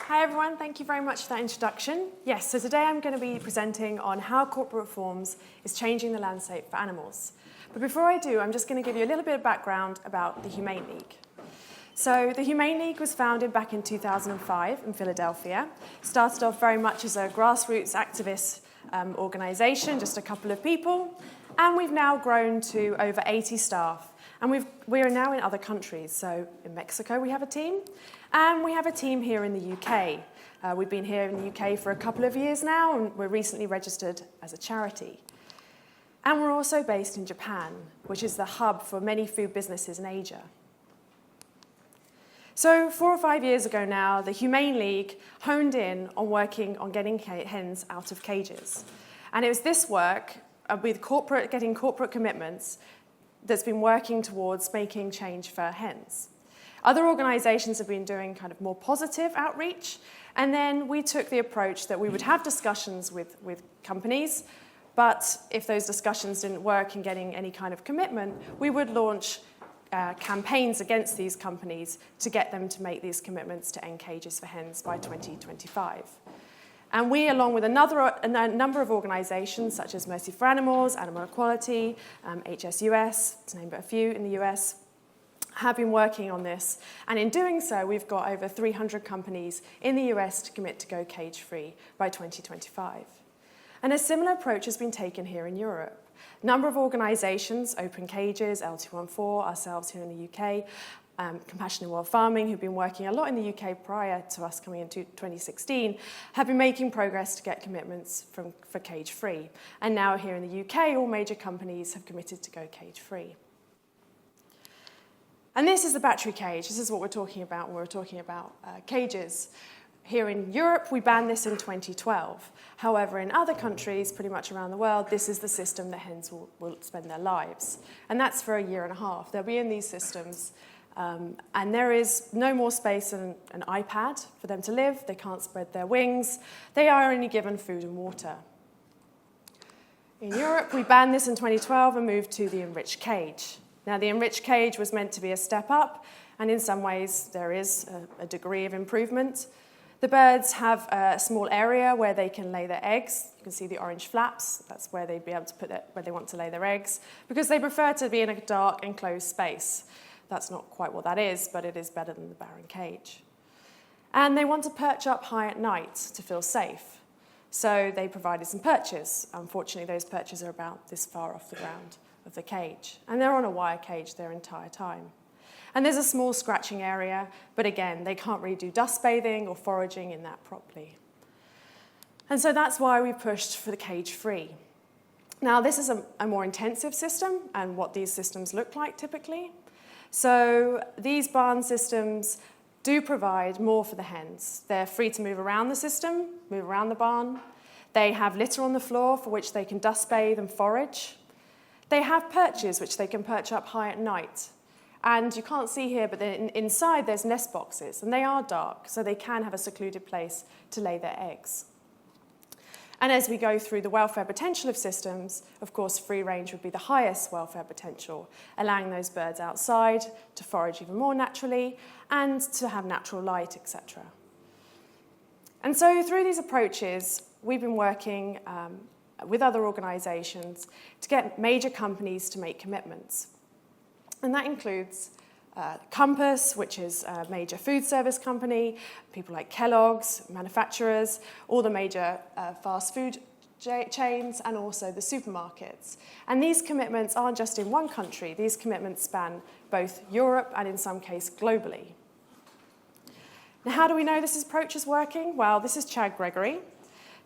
Hi everyone, thank you very much for that introduction. Yes, so today I'm going to be presenting on how corporate reforms is changing the landscape for animals. But before I do, I'm just going to give you a little bit of background about the Humane League. So the Humane League was founded back in 2005 in Philadelphia. Started off very much as a grassroots activist organisation, just a couple of people, and we've now grown to over 80 staff. And we are now in other countries. So in Mexico we have a team, and we have a team here in the UK. We've been here in the UK for a couple of years now, and we're recently registered as a charity. And we're also based in Japan, which is the hub for many food businesses in Asia. So 4 or 5 years ago now, the Humane League honed in on working on getting hens out of cages. And it was this work with getting corporate commitments that's been working towards making change for hens. Other organisations have been doing kind of more positive outreach, and then we took the approach that we would have discussions with companies, but if those discussions didn't work in getting any kind of commitment, we would launch campaigns against these companies to get them to make these commitments to end cages for hens by 2025. And we, along with a number of organisations such as Mercy for Animals, Animal Equality, HSUS, to name but a few in the US, have been working on this. And in doing so, we've got over 300 companies in the US to commit to go cage-free by 2025. And a similar approach has been taken here in Europe. A number of organisations, Open Cages, L214, ourselves here in the UK, Compassion in Wild Farming, who've been working a lot in the UK prior to us coming into 2016, have been making progress to get commitments for cage-free. And now here in the UK, all major companies have committed to go cage-free. And this is the battery cage. This is what we're talking about when we're talking about cages. Here in Europe, we banned this in 2012. However, in other countries, pretty much around the world, this is the system that hens will spend their lives. And that's for 1.5 years. They'll be in these systems. And there is no more space than an iPad for them to live. They can't spread their wings. They are only given food and water. In Europe, we banned this in 2012 and moved to the enriched cage. Now, the enriched cage was meant to be a step up, and in some ways there is a degree of improvement. The birds have a small area where they can lay their eggs. You can see the orange flaps. That's where they'd be able to put it, where they want to lay their eggs, because they prefer to be in a dark, enclosed space. That's not quite what that is, but it is better than the barren cage. And they want to perch up high at night to feel safe. So they provided some perches. Unfortunately, those perches are about this far off the ground of the cage. And they're on a wire cage their entire time. And there's a small scratching area, but again, they can't really do dust bathing or foraging in that properly. And so that's why we pushed for the cage-free. Now, this is a more intensive system, and what these systems look like typically. So these barn systems do provide more for the hens. They're free to move around the system, move around the barn. They have litter on the floor for which they can dust bathe and forage. They have perches which they can perch up high at night. And you can't see here, but inside there's nest boxes, and they are dark, so they can have a secluded place to lay their eggs. And as we go through the welfare potential of systems, of course, free range would be the highest welfare potential, allowing those birds outside to forage even more naturally and to have natural light, etc. And so through these approaches, we've been working with other organisations to get major companies to make commitments. And that includes Compass, which is a major food service company, people like Kellogg's, manufacturers, all the major fast food chains, and also the supermarkets. And these commitments aren't just in one country. These commitments span both Europe and, in some case, globally. Now, how do we know this approach is working? Well, this is Chad Gregory.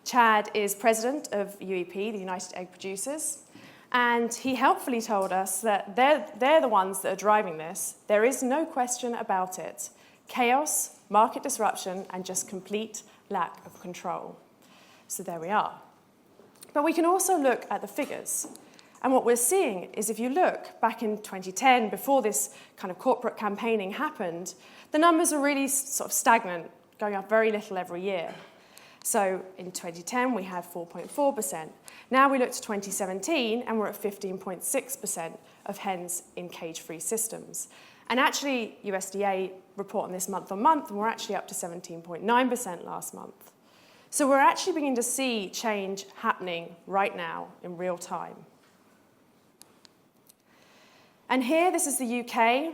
Chad is president of UEP, the United Egg Producers. And he helpfully told us that they're the ones that are driving this. There is no question about it. Chaos, market disruption, and just complete lack of control. So there we are. But we can also look at the figures. And what we're seeing is, if you look back in 2010, before this kind of corporate campaigning happened, the numbers were really sort of stagnant, going up very little every year. So in 2010, we had 4.4%. Now we look to 2017, and we're at 15.6% of hens in cage-free systems. And actually, USDA report on this month on month, and we're actually up to 17.9% last month. So we're actually beginning to see change happening right now in real time. And here, this is the UK.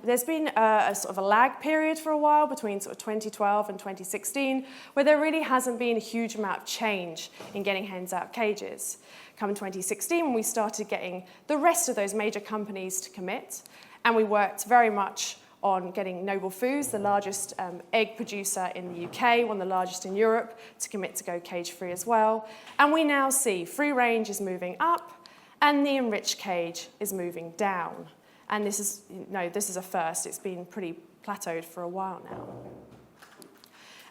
There's been a sort of a lag period for a while between sort of 2012 and 2016, where there really hasn't been a huge amount of change in getting hens out of cages. Come 2016, when we started getting the rest of those major companies to commit, and we worked very much on getting Noble Foods, the largest egg producer in the UK, one of the largest in Europe, to commit to go cage-free as well. And we now see free range is moving up, and the enriched cage is moving down. And this is a first. It's been pretty plateaued for a while now.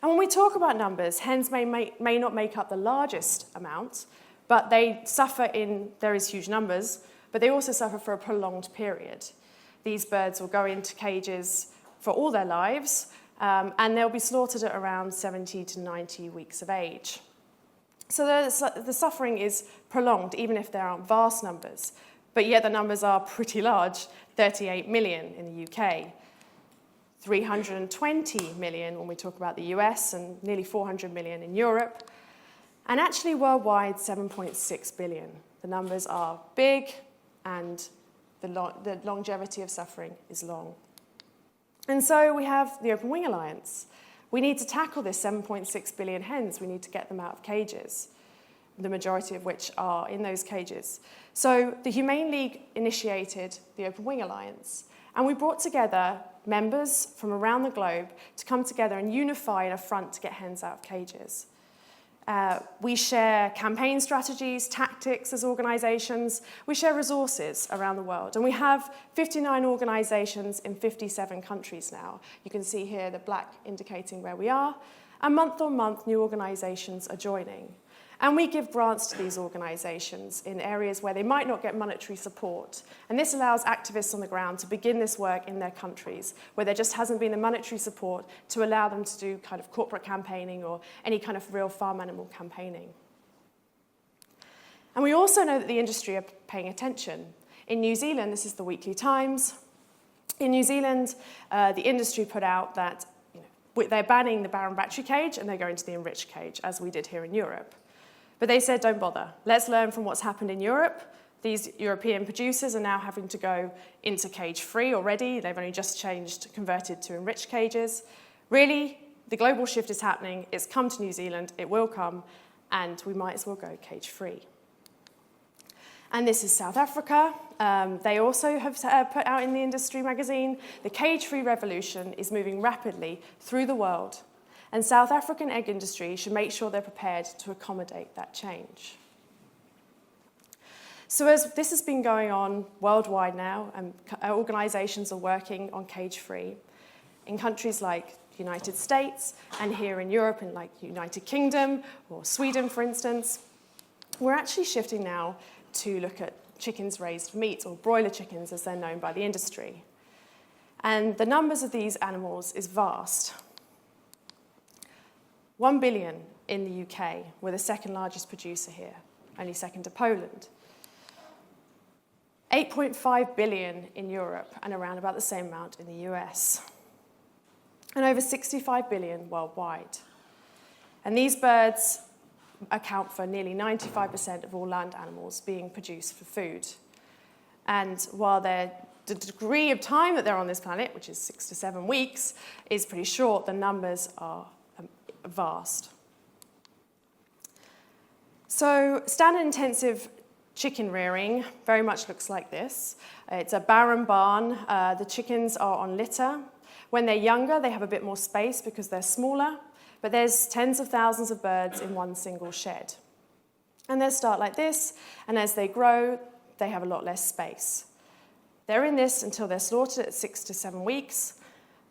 And when we talk about numbers, hens may not make up the largest amount, but they suffer there is huge numbers, but they also suffer for a prolonged period. These birds will go into cages for all their lives, and they'll be slaughtered at around 70 to 90 weeks of age. So the suffering is prolonged, even if there aren't vast numbers. But yet the numbers are pretty large, 38 million in the UK, 320 million when we talk about the US, and nearly 400 million in Europe. And actually worldwide, 7.6 billion. The numbers are big, and the longevity of suffering is long. And so we have the Open Wing Alliance. We need to tackle this 7.6 billion hens. We need to get them out of cages, the majority of which are in those cages. So the Humane League initiated the Open Wing Alliance, and we brought together members from around the globe to come together and unify in a front to get hens out of cages. We share campaign strategies, tactics as organisations. We share resources around the world. And we have 59 organisations in 57 countries now. You can see here the black indicating where we are. And month on month, new organisations are joining. And we give grants to these organisations in areas where they might not get monetary support. And this allows activists on the ground to begin this work in their countries, where there just hasn't been the monetary support to allow them to do kind of corporate campaigning or any kind of real farm animal campaigning. And we also know that the industry are paying attention. In New Zealand, this is the Weekly Times. In New Zealand, the industry put out that they're banning the barren battery cage and they're going to the enriched cage, as we did here in Europe. But they said, don't bother. Let's learn from what's happened in Europe. These European producers are now having to go into cage-free already. They've only just converted to enriched cages. Really, the global shift is happening. It's come to New Zealand. It will come. And we might as well go cage-free. And this is South Africa. They also have put out in the industry magazine, the cage-free revolution is moving rapidly through the world. And South African egg industry should make sure they're prepared to accommodate that change. So as this has been going on worldwide now, and organisations are working on cage-free in countries like the United States and here in Europe in like United Kingdom or Sweden, for instance, we're actually shifting now to look at chickens raised for meat, or broiler chickens as they're known by the industry. And the numbers of these animals is vast. 1 billion in the UK. We're the second largest producer here, only second to Poland. 8.5 billion in Europe, and around about the same amount in the US. And over 65 billion worldwide. And these birds account for nearly 95% of all land animals being produced for food. And while the degree of time that they're on this planet, which is 6 to 7 weeks, is pretty short, the numbers are vast. So standard intensive chicken rearing very much looks like this. It's a barren barn. The chickens are on litter. When they're younger, they have a bit more space because they're smaller, but there's tens of thousands of birds in one single shed. And they start like this, and as they grow, they have a lot less space. They're in this until they're slaughtered at 6 to 7 weeks,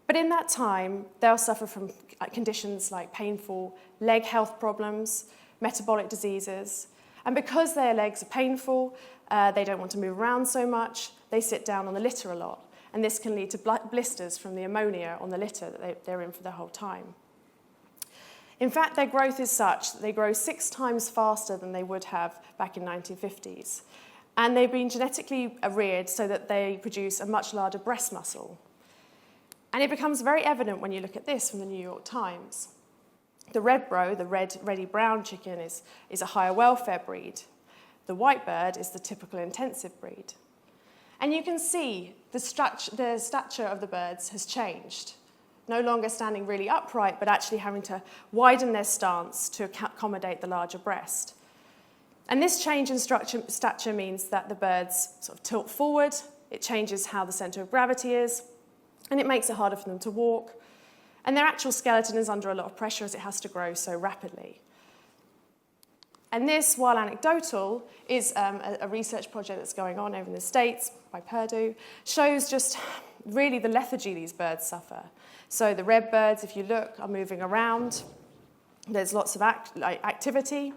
but in that time, they'll suffer from conditions like painful leg health problems, metabolic diseases, and because their legs are painful, they don't want to move around so much, they sit down on the litter a lot, and this can lead to blisters from the ammonia on the litter that they're in for the whole time. In fact, their growth is such that they grow 6 times faster than they would have back in 1950s. And they've been genetically reared so that they produce a much larger breast muscle. And it becomes very evident when you look at this from the New York Times. The red row, the reddy brown chicken, is a higher welfare breed. The white bird is the typical intensive breed. And you can see the stature of the birds has changed. No longer standing really upright, but actually having to widen their stance to accommodate the larger breast. And this change in stature means that the birds sort of tilt forward, it changes how the centre of gravity is, and it makes it harder for them to walk. And their actual skeleton is under a lot of pressure as it has to grow so rapidly. And this, while anecdotal, is a research project that's going on over in the States by Purdue, shows just really the lethargy these birds suffer. So the red birds, if you look, are moving around. There's lots of activity.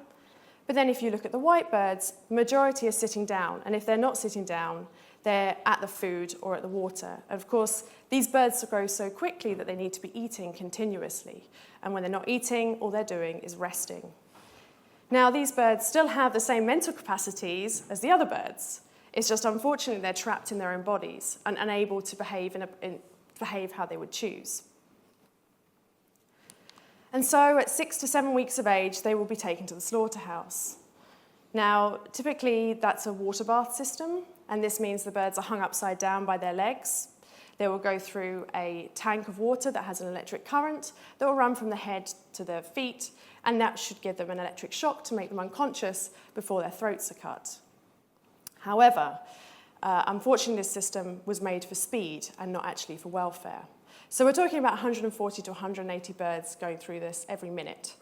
But then if you look at the white birds, the majority are sitting down. And if they're not sitting down, they're at the food or at the water. And of course, these birds grow so quickly that they need to be eating continuously. And when they're not eating, all they're doing is resting. Now, these birds still have the same mental capacities as the other birds. It's just, unfortunately, they're trapped in their own bodies and unable to behave how they would choose. And so, at 6 to 7 weeks of age, they will be taken to the slaughterhouse. Now, typically, that's a water bath system, and this means the birds are hung upside down by their legs. They will go through a tank of water that has an electric current that will run from the head to their feet, and that should give them an electric shock to make them unconscious before their throats are cut. However, unfortunately, this system was made for speed and not actually for welfare. So we're talking about 140 to 180 birds going through this every minute,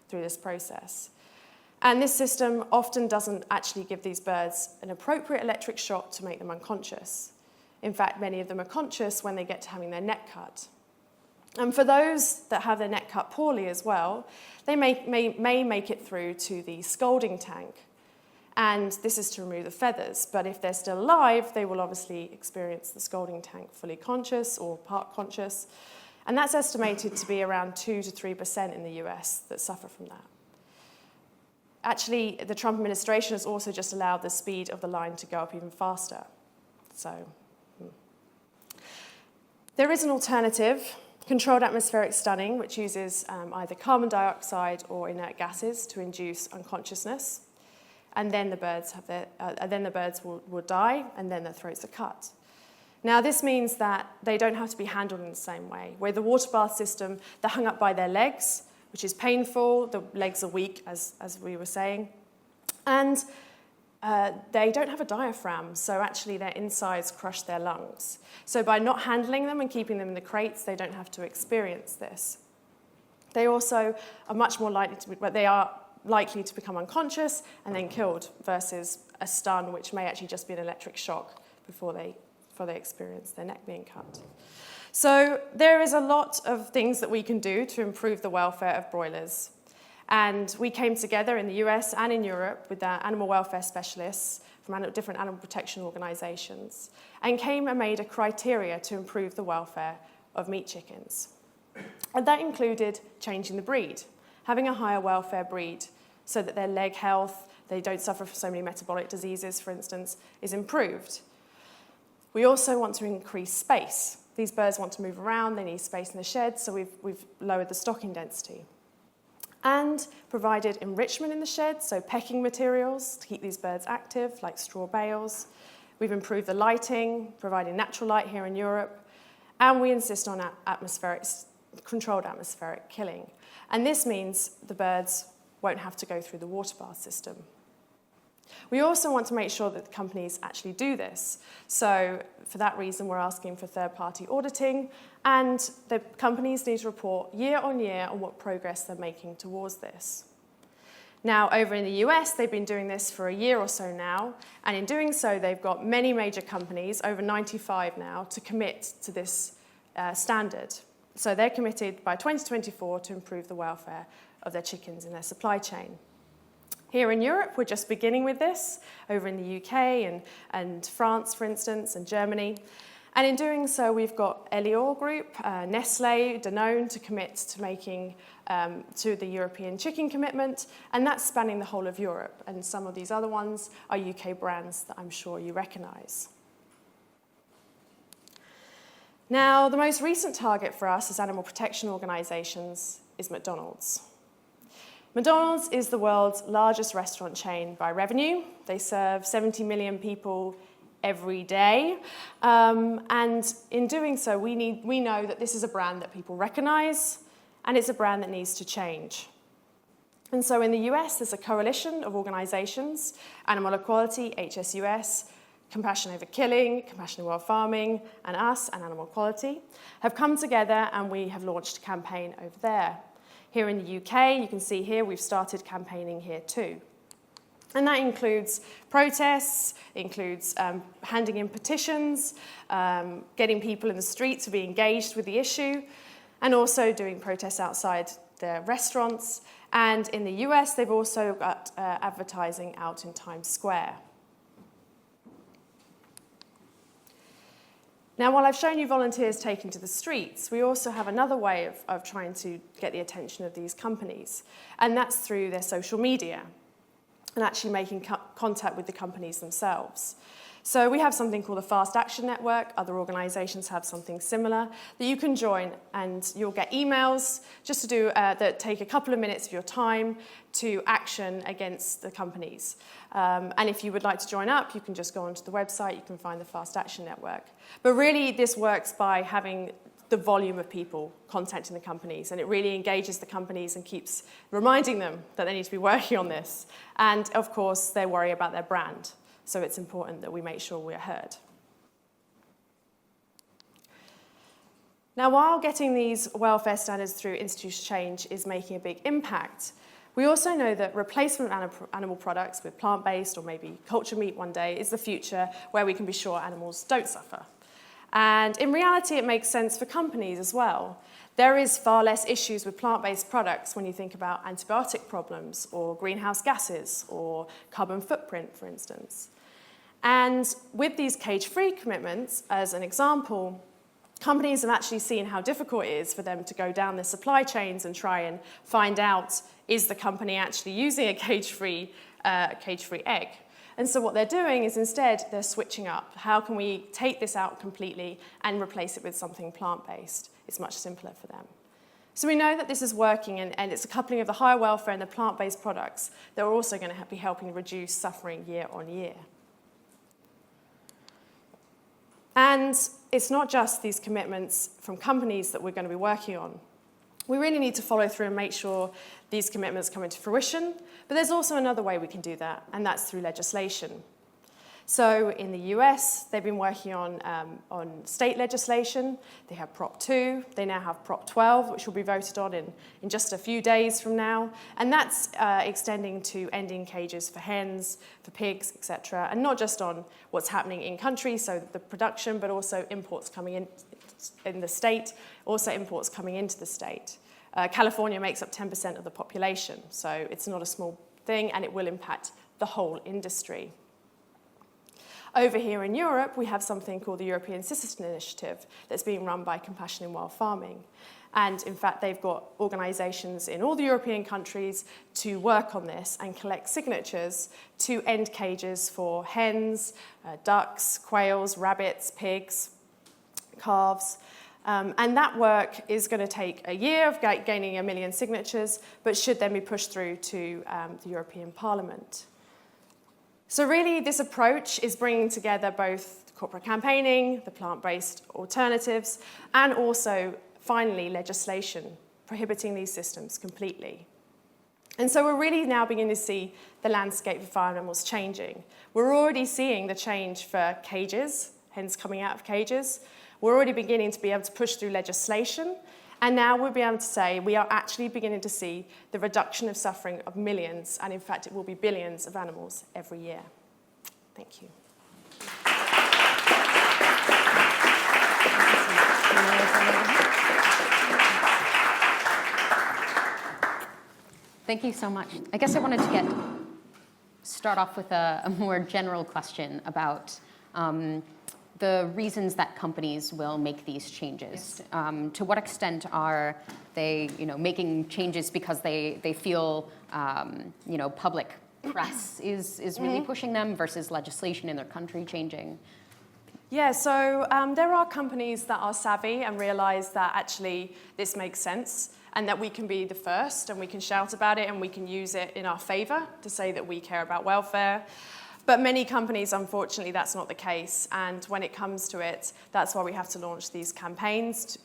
through this process. And this system often doesn't actually give these birds an appropriate electric shock to make them unconscious. In fact, many of them are conscious when they get to having their neck cut. And for those that have their neck cut poorly as well, they may make it through to the scalding tank. And this is to remove the feathers. But if they're still alive, they will obviously experience the scalding tank fully conscious or part conscious. And that's estimated to be around 2 to 3% in the US that suffer from that. Actually, the Trump administration has also just allowed the speed of the line to go up even faster. So, there is an alternative, controlled atmospheric stunning, which uses either carbon dioxide or inert gases to induce unconsciousness. And then the birds will die, and then their throats are cut. Now, this means that they don't have to be handled in the same way. With the water bath system, they're hung up by their legs, which is painful. The legs are weak, as we were saying. And they don't have a diaphragm, so actually their insides crush their lungs. So by not handling them and keeping them in the crates, they don't have to experience this. They also are much more likely to become unconscious and then killed versus a stun, which may actually just be an electric shock before they experience their neck being cut. So there is a lot of things that we can do to improve the welfare of broilers. And we came together in the US and in Europe with our animal welfare specialists from different animal protection organisations and came and made a criteria to improve the welfare of meat chickens. And that included changing the breed, having a higher welfare breed so that their leg health, they don't suffer from so many metabolic diseases, for instance, is improved. We also want to increase space. These birds want to move around, they need space in the shed, so we've lowered the stocking density. And provided enrichment in the shed, so pecking materials to keep these birds active, like straw bales. We've improved the lighting, providing natural light here in Europe, and we insist on controlled atmospheric killing. And this means the birds won't have to go through the water bath system. We also want to make sure that the companies actually do this. So for that reason, we're asking for third-party auditing, and the companies need to report year on year on what progress they're making towards this. Now, over in the US, they've been doing this for a year or so now, and in doing so, they've got many major companies, over 95 now, to commit to this standard. So they're committed by 2024 to improve the welfare of their chickens in their supply chain. Here in Europe, we're just beginning with this, over in the UK and France, for instance, and Germany. And in doing so, we've got Elior Group, Nestle, Danone to commit to making to the European chicken commitment, and that's spanning the whole of Europe. And some of these other ones are UK brands that I'm sure you recognise. Now, the most recent target for us as animal protection organisations is McDonald's. McDonald's is the world's largest restaurant chain by revenue. They serve 70 million people every day. And in doing so, we know that this is a brand that people recognise, and it's a brand that needs to change. And so in the US, there's a coalition of organisations, Animal Equality, HSUS, Compassion Over Killing, Compassion in Wild Farming, and us, and Animal Equality, have come together and we have launched a campaign over there. Here in the UK, you can see here, we've started campaigning here too. And that includes protests, includes handing in petitions, getting people in the streets to be engaged with the issue, and also doing protests outside their restaurants. And in the US, they've also got advertising out in Times Square. Now, while I've shown you volunteers taking to the streets, we also have another way of trying to get the attention of these companies, and that's through their social media and actually making contact with the companies themselves. So we have something called the Fast Action Network. Other organisations have something similar that you can join, and you'll get emails just to do that take a couple of minutes of your time to action against the companies. And if you would like to join up, you can just go onto the website. You can find the Fast Action Network. But really, this works by having the volume of people contacting the companies, and it really engages the companies and keeps reminding them that they need to be working on this. And of course, they worry about their brand. So it's important that we make sure we're heard. Now, while getting these welfare standards through institutional change is making a big impact, we also know that replacement animal products with plant-based or maybe culture meat one day is the future where we can be sure animals don't suffer. And in reality, it makes sense for companies as well. There is far less issues with plant-based products when you think about antibiotic problems or greenhouse gases or carbon footprint, for instance. And with these cage-free commitments, as an example, companies have actually seen how difficult it is for them to go down the supply chains and try and find out, is the company actually using a cage-free egg? And so what they're doing is instead they're switching up. How can we take this out completely and replace it with something plant-based? It's much simpler for them. So we know that this is working, and it's a coupling of the higher welfare and the plant-based products that are also going to be helping reduce suffering year on year. And it's not just these commitments from companies that we're going to be working on. We really need to follow through and make sure these commitments come into fruition, but there's also another way we can do that, and that's through legislation. So in the US, they've been working on state legislation. They have Prop 2. They now have Prop 12, which will be voted on in just a few days from now. And that's extending to ending cages for hens, for pigs, etc. And not just on what's happening in country, so the production, but also imports coming in the state, also imports coming into the state. California makes up 10% of the population, so it's not a small thing, and it will impact the whole industry. Over here in Europe, we have something called the European Citizen Initiative that's being run by Compassion in Wild Farming. And in fact, they've got organisations in all the European countries to work on this and collect signatures to end cages for hens, ducks, quails, rabbits, pigs, calves. And that work is going to take a year of gaining 1 million signatures, but should then be pushed through to the European Parliament. So really, this approach is bringing together both corporate campaigning, the plant-based alternatives, and also, finally, legislation prohibiting these systems completely. And so we're really now beginning to see the landscape for farm animals changing. We're already seeing the change for cages, hens coming out of cages. We're already beginning to be able to push through legislation. And now we'll be able to say we are actually beginning to see the reduction of suffering of millions, and in fact it will be billions of animals every year. Thank you. Thank you so much. I guess I wanted to start off with a more general question about the reasons that companies will make these changes. Yes. To what extent are they, making changes because they feel, public press is really pushing them versus legislation in their country changing? Yeah, so there are companies that are savvy and realize that actually this makes sense and that we can be the first and we can shout about it and we can use it in our favor to say that we care about welfare. But many companies, unfortunately, that's not the case. And when it comes to it, that's why we have to launch these campaigns to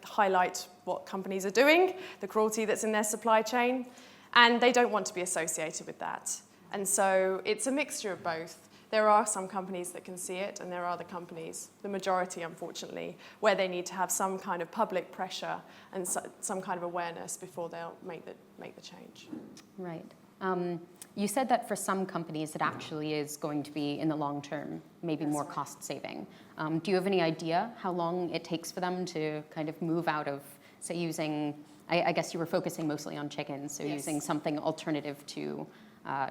highlight what companies are doing, the cruelty that's in their supply chain. And they don't want to be associated with that. And so it's a mixture of both. There are some companies that can see it, and there are other companies, the majority, unfortunately, where they need to have some kind of public pressure and some kind of awareness before they'll make the change. Right. You said that for some companies, it actually is going to be, in the long term, maybe more cost saving. Do you have any idea how long it takes for them to kind of move out of, say, using, I guess you were focusing mostly on chickens, so using something alternative to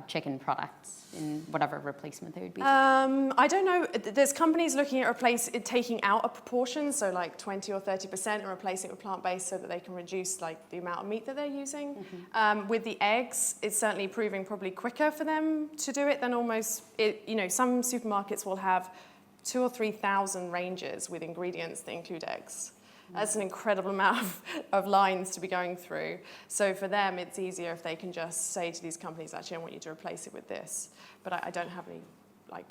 chicken products in whatever replacement they would be? I don't know. There's companies looking at taking out a proportion, so like 20 or 30%, and replacing it with plant-based so that they can reduce like the amount of meat that they're using. Mm-hmm. With the eggs, it's certainly proving probably quicker for them to do it than some supermarkets will have 2,000 or 3,000 ranges with ingredients that include eggs. That's an incredible amount of lines to be going through. So for them, it's easier if they can just say to these companies, actually, I want you to replace it with this. But I don't have any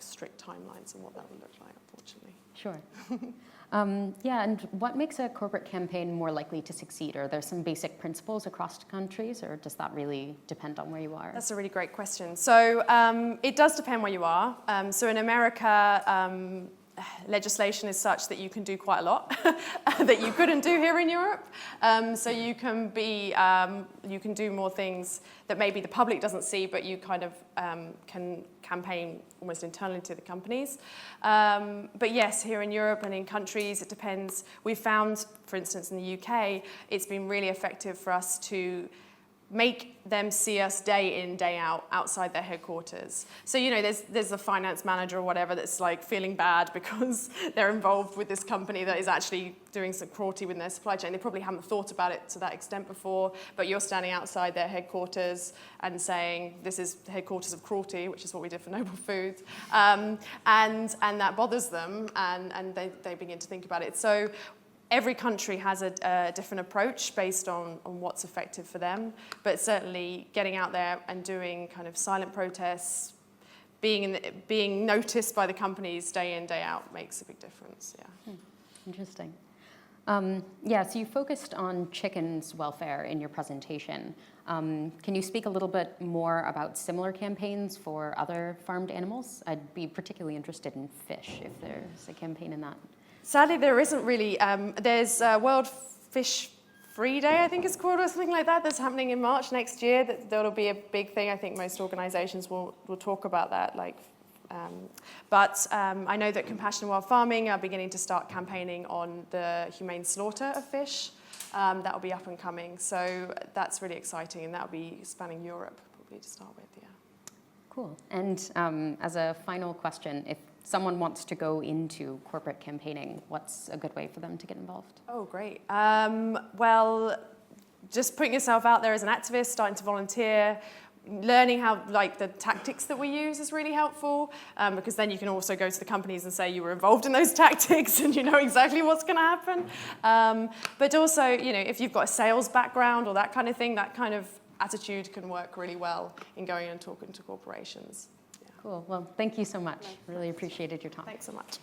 strict timelines on what that would look like, unfortunately. Sure. And what makes a corporate campaign more likely to succeed? Are there some basic principles across countries, or does that really depend on where you are? That's a really great question. So it does depend where you are. So in America, legislation is such that you can do quite a lot that you couldn't do here in Europe. So you can do more things that maybe the public doesn't see, but you kind of can campaign almost internally to the companies. But yes, here in Europe and in countries, it depends. We've found, for instance, in the UK, it's been really effective for us to make them see us day in, day out, outside their headquarters. So, there's a finance manager or whatever that's like feeling bad because they're involved with this company that is actually doing some cruelty within their supply chain. They probably haven't thought about it to that extent before, but you're standing outside their headquarters and saying, this is the headquarters of cruelty, which is what we did for Noble Foods. And that bothers them, and they begin to think about it. So every country has a different approach based on what's effective for them, but certainly getting out there and doing kind of silent protests, being noticed by the companies day in, day out makes a big difference. Yeah. Interesting. So you focused on chickens' welfare in your presentation. Can you speak a little bit more about similar campaigns for other farmed animals? I'd be particularly interested in fish, if there's a campaign in that. Sadly, there isn't really. There's World Fish Free Day, I think it's called, or something like that, that's happening in March next year. That'll be a big thing. I think most organisations will talk about that. But I know that Compassion Wild Farming are beginning to start campaigning on the humane slaughter of fish. That'll be up and coming. So that's really exciting, and that'll be spanning Europe, probably to start with, yeah. Cool. And as a final question, if someone wants to go into corporate campaigning, what's a good way for them to get involved? Oh, great. Well, just putting yourself out there as an activist, starting to volunteer, learning how, the tactics that we use is really helpful, because then you can also go to the companies and say you were involved in those tactics and you know exactly what's going to happen. But also, if you've got a sales background or that kind of thing, that kind of attitude can work really well in going and talking to corporations. Cool. Well, thank you so much. Really appreciated your time. Thanks so much.